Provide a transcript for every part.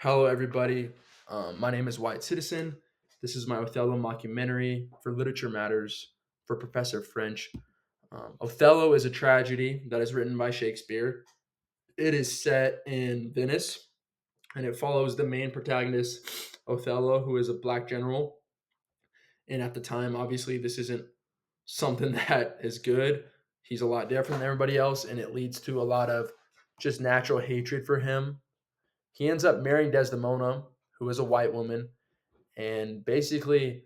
Hello, everybody. My name is White Citizen. This is my Othello mockumentary for Literature Matters for Professor French. Othello is a tragedy that is written by Shakespeare. It is set in Venice, and it follows the main protagonist, Othello, who is a black general. And at the time, obviously, this isn't something that is good. He's a lot different than everybody else, and it leads to a lot of just natural hatred for him. He ends up marrying Desdemona, who is a white woman, and basically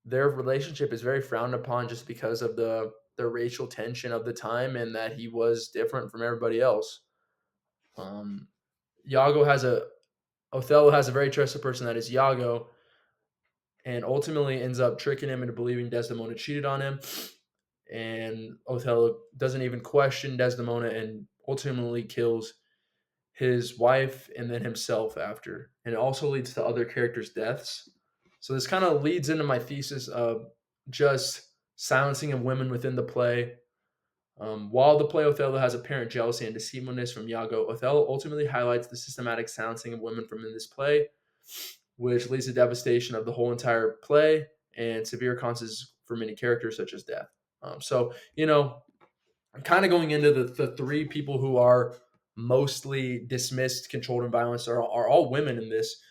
their relationship is very frowned upon just because of the racial tension of the time and that he was different from everybody else. Um, Iago has a Othello has a very trusted person that is Iago, and ultimately ends up tricking him into believing Desdemona cheated on him. And Othello doesn't even question Desdemona and ultimately kills his wife and then himself after. And it also leads to other characters' deaths. So this kind of leads into my thesis of just silencing of women within the play. While the play Othello has apparent jealousy and deceitfulness from Iago, Othello ultimately highlights the systematic silencing of women from in this play, which leads to devastation of the whole entire play and severe consequences for many characters, such as death. Kind of going into the three people who are mostly dismissed, controlled, and violence are all women in this.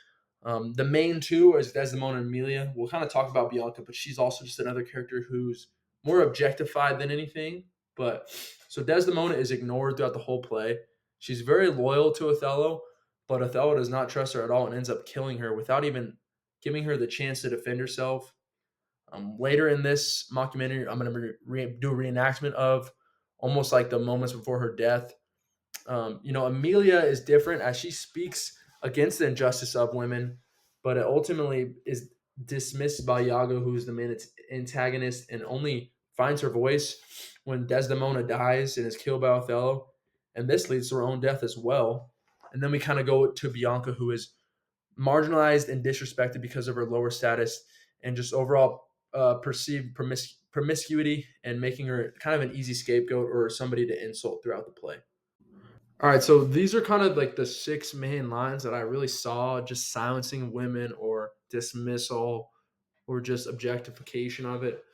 The main two is Desdemona and Amelia. We'll kind of talk about Bianca, but she's also just another character who's more objectified than anything. But so Desdemona is ignored throughout the whole play. She's very loyal to Othello, but Othello does not trust her at all and ends up killing her without even giving her the chance to defend herself. Later in this mockumentary, I'm going to do a reenactment of almost like the moments before her death. Amelia is different as she speaks against the injustice of women, but it ultimately is dismissed by Iago, who's the main antagonist, and only finds her voice when Desdemona dies and is killed by Othello. And this leads to her own death as well. And then we kind of go to Bianca, who is marginalized and disrespected because of her lower status and just overall perceived promiscuity, and making her kind of an easy scapegoat or somebody to insult throughout the play. All right, so these are kind of like the six main lines that I really saw just silencing women or dismissal or just objectification of it.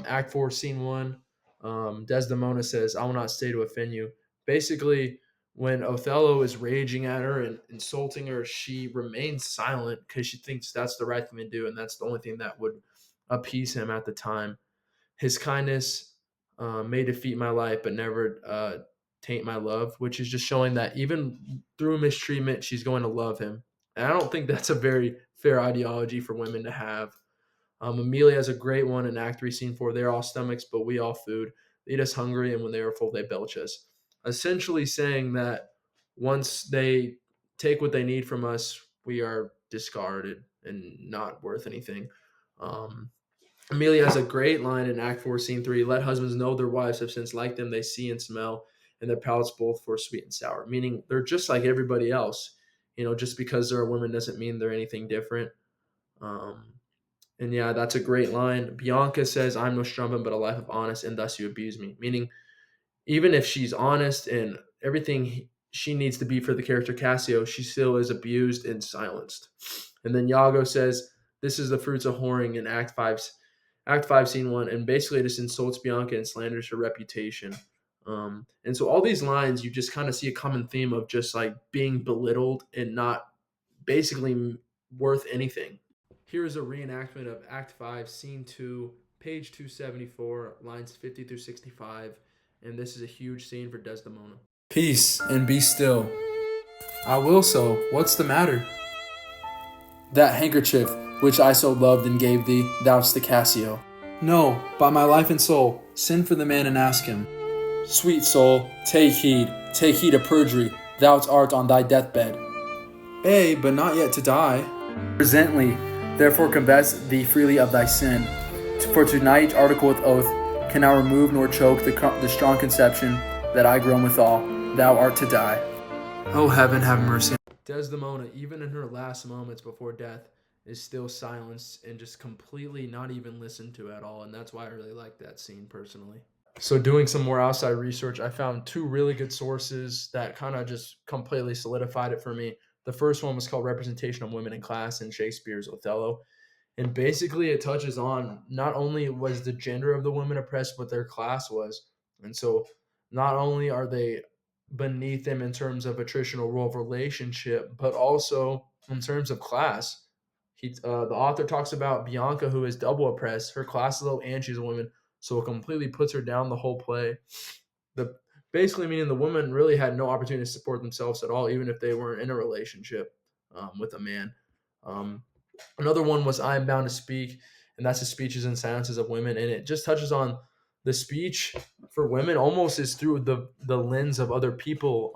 Act 4, Scene 1, Desdemona says, I will not stay to offend you. Basically, when Othello is raging at her and insulting her, she remains silent because she thinks that's the right thing to do, and that's the only thing that would appease him at the time. His kindness may defeat my life, but never taint my love, which is just showing that even through mistreatment, she's going to love him. And I don't think that's a very fair ideology for women to have. Amelia has a great one in Act 3, Scene 4. They're all stomachs, but we all food. They eat us hungry, and when they are full, they belch us. Essentially saying that once they take what they need from us, we are discarded and not worth anything. Um, Amelia has a great line in Act 4, Scene 3. Let husbands know their wives have since like them, they see and smell, and their palates both for sweet and sour. Meaning they're just like everybody else. Just because they're a woman doesn't mean they're anything different. Um, and yeah, that's a great line. Bianca says, I'm no strumpet, but a life of honest, and thus you abuse me. Meaning, even if she's honest and everything she needs to be for the character Cassio, she still is abused and silenced. And then Iago says, this is the fruits of whoring in Act 5, Scene 1, and basically just insults Bianca and slanders her reputation. And so all these lines, you just kind of see a common theme of just like being belittled and not basically worth anything. Here is a reenactment of Act 5, Scene 2, page 274, lines 50 through 65, and this is a huge scene for Desdemona. Peace, and be still. I will so. What's the matter? That handkerchief, which I so loved and gave thee, thou'st to Cassio. No, by my life and soul, send for the man and ask him. Sweet soul, take heed of perjury, thou art on thy deathbed. Ay, but not yet to die. Presently, therefore confess thee freely of thy sin. For tonight, article with oath, can now remove nor choke the strong conception that I groan withal, thou art to die. Oh heaven, have mercy. Desdemona, even in her last moments before death, is still silenced and just completely not even listened to at all, and that's why I really like that scene personally. So doing some more outside research, I found two really good sources that kind of just completely solidified it for me. The first one was called Representation of Women in Class in Shakespeare's Othello. And basically, it touches on not only was the gender of the women oppressed, but their class was. And so, not only are they beneath them in terms of a traditional role of relationship, but also in terms of class. The author talks about Bianca, who is double oppressed. Her class is low, and she's a woman, so it completely puts her down the whole play. The Basically meaning the women really had no opportunity to support themselves at all, even if they weren't in a relationship with a man. Um, Another one was I Am Bound to Speak, and that's the speeches and silences of women. And it just touches on the speech for women almost is through the lens of other people.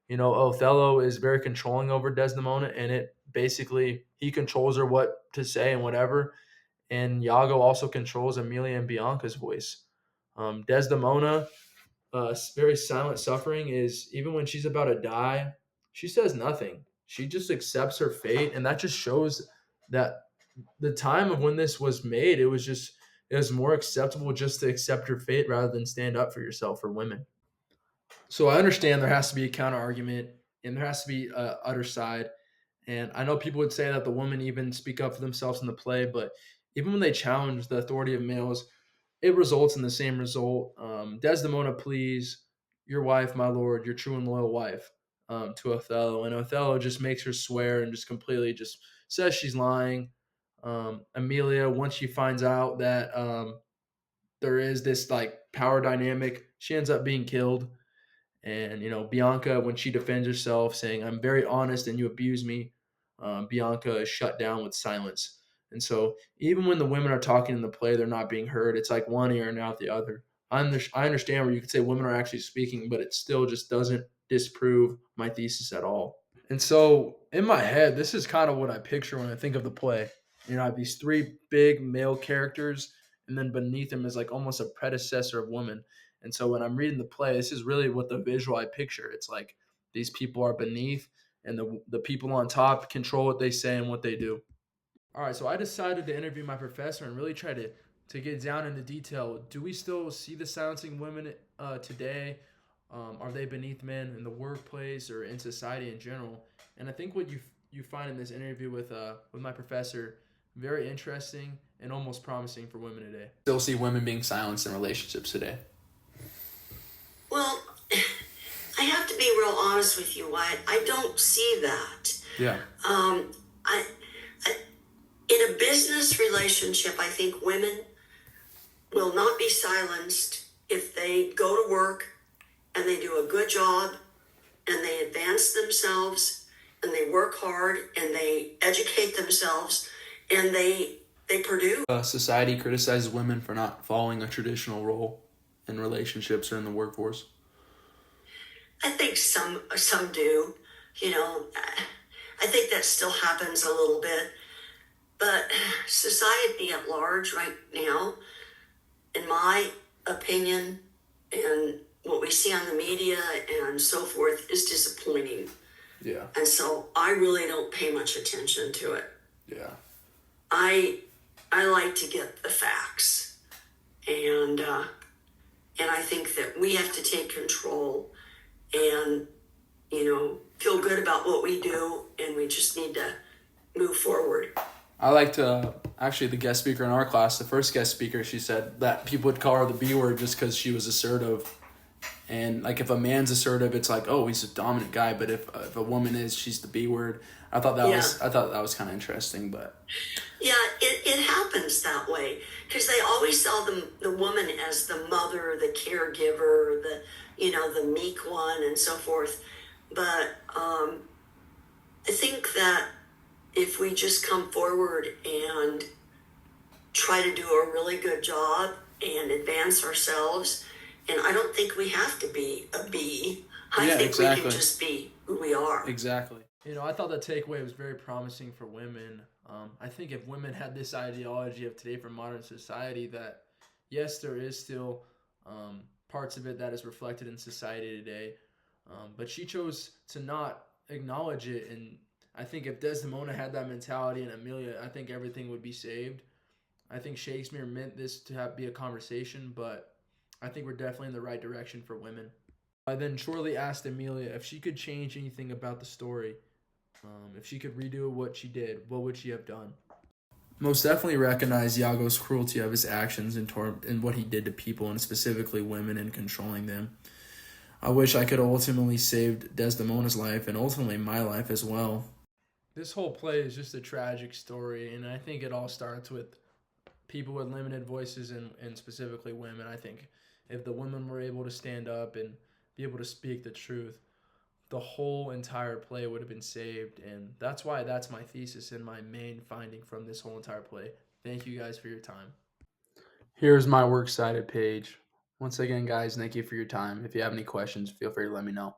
Othello is very controlling over Desdemona, and it basically he controls her what to say and whatever. And Iago also controls Amelia and Bianca's voice. Desdemona, very silent suffering is even when she's about to die, she says nothing. She just accepts her fate, and that just shows that the time of when this was made, it was more acceptable just to accept your fate rather than stand up for yourself for women. So I understand there has to be a counter argument and there has to be a other side. And I know people would say that the women even speak up for themselves in the play, but even when they challenge the authority of males, it results in the same result. Desdemona please your wife, my lord, your true and loyal wife, to Othello, and Othello just makes her swear and just completely just says she's lying. Amelia, once she finds out that there is this like power dynamic, she ends up being killed. And Bianca, when she defends herself, saying "I'm very honest and you abuse me," Bianca is shut down with silence. And so, even when the women are talking in the play, they're not being heard. It's like one ear and out the other. I understand where you could say women are actually speaking, but it still just doesn't disprove my thesis at all. And so, in my head, this is kind of what I picture when I think of the play. I have these three big male characters, and then beneath them is like almost a predecessor of women. And so, when I'm reading the play, this is really what the visual I picture. It's like these people are beneath, and the people on top control what they say and what they do. All right, so I decided to interview my professor and really try to get down into detail. Do we still see the silencing women today? Are they beneath men in the workplace or in society in general? And I think what you find in this interview with my professor very interesting and almost promising for women today. Still see women being silenced in relationships today. Well, I have to be real honest with you, Wyatt. I don't see that. Yeah. I in a business relationship, I think women will not be silenced if they go to work and they do a good job and they advance themselves and they work hard and they educate themselves and they produce. Society criticizes women for not following a traditional role in relationships or in the workforce. I think some do. I think that still happens a little bit. But society at large right now, in my opinion, and what we see on the media and so forth, is disappointing. Yeah. And so I really don't pay much attention to it. Yeah. I like to get the facts, and I think that we have to take control and feel good about what we do, and we just need to move forward. I liked actually the guest speaker in our class, the first guest speaker, she said that people would call her the B word just because she was assertive. And like if a man's assertive, it's like, oh, he's a dominant guy. But if a woman is, she's the B word. I thought that was kind of interesting. But yeah, it happens that way because they always saw the woman as the mother, the caregiver, the meek one, and so forth. But I think that if we just come forward and try to do a really good job and advance ourselves, and I don't think we have to be a B. I think exactly. We can just be who we are. Exactly. I thought that takeaway was very promising for women. I think if women had this ideology of today for modern society, that yes, there is still parts of it that is reflected in society today, but she chose to not acknowledge it. And I think if Desdemona had that mentality and Amelia, I think everything would be saved. I think Shakespeare meant this to be a conversation, but I think we're definitely in the right direction for women. I then shortly asked Amelia if she could change anything about the story. If she could redo what she did, what would she have done? Most definitely recognize Iago's cruelty of his actions and what he did to people, and specifically women, and controlling them. I wish I could have ultimately saved Desdemona's life and ultimately my life as well. This whole play is just a tragic story, and I think it all starts with people with limited voices and specifically women. I think if the women were able to stand up and be able to speak the truth, the whole entire play would have been saved. And that's my thesis and my main finding from this whole entire play. Thank you guys for your time. Here's my works cited page. Once again, guys, thank you for your time. If you have any questions, feel free to let me know.